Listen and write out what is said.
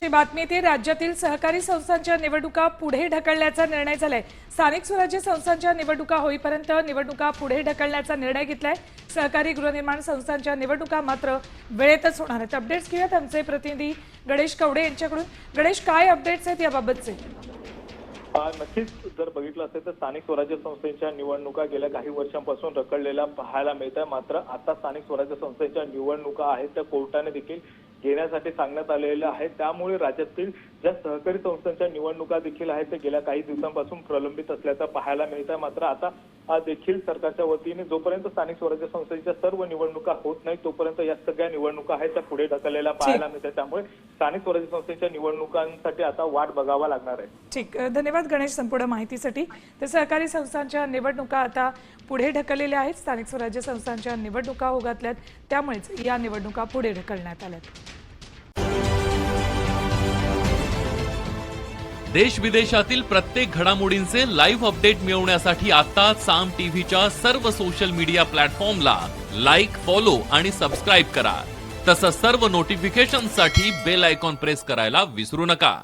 महत्त्वाची बातमी येते। राज्यातील सहकारी संस्थांच्या निवडणुका पुढे ढकलण्याचा निर्णय झालाय। स्थानिक स्वराज्य संस्थांच्या निवडणुका होईपर्यंत निवडणुका पुढे ढकलण्याचा निर्णय घेतलाय। सहकारी गृहनिर्माण संस्थांच्या निवडणुका मात्र वेळेतच होणार आहेत। अपडेट्स घेऊयात आमचे प्रतिनिधी गणेश कवडे यांच्याकडून। गणेश, काय अपडेट्स आहेत याबाबतचे? नक्कीच जर बघितलं असेल तर स्थानिक स्वराज्य संस्थेच्या निवडणुका गेल्या काही वर्षांपासून रखडलेल्या पाहायला मिळत आहे। मात्र आता स्थानिक स्वराज्य संस्थेच्या निवडणुका आहेत त्या कोर्टाने देखील घेण्यासाठी सांगण्यात आलेल्या आहेत। त्यामुळे राज्यातील ज्या सहकारी संस्थांच्या निवडणुका देखील आहेत ते गेल्या काही दिवसांपासून प्रलंबित असल्याचं पाहायला मिळत आहे। मात्र आता देखील सरकारच्या वतीने जोपर्यंत स्थानिक स्वराज्य संस्थेच्या सर्व निवडणुका होत नाही तोपर्यंत या सगळ्या निवडणुका आहेत त्या पुढे ढकललेल्या पाहायला मिळतात। त्यामुळे स्थानिक स्वराज्य संस्थेच्या निवडणुकांसाठी आता वाट बघावा लागणार आहे। ठीक, धन्यवाद गणेश संपूर्ण माहितीसाठी। तर सहकारी संस्थांच्या निवडणुका आता पुढे ढकललेल्या आहेत। स्थानिक स्वराज्य संस्थांच्या निवडणुका हो घातल्यात, त्यामुळेच या निवडणुका पुढे ढकलण्यात आल्यात। देश विदेशातील प्रत्येक घडामोडींचे लाईव्ह अपडेट मिळवण्यासाठी आता साम टीव्हीच्या सर्व सोशल मीडिया प्लॅटफॉर्मला लाईक, फॉलो आणि सबस्क्राईब करा। तसंच सर्व नोटिफिकेशनसाठी बेल आयकॉन प्रेस करायला विसरू नका।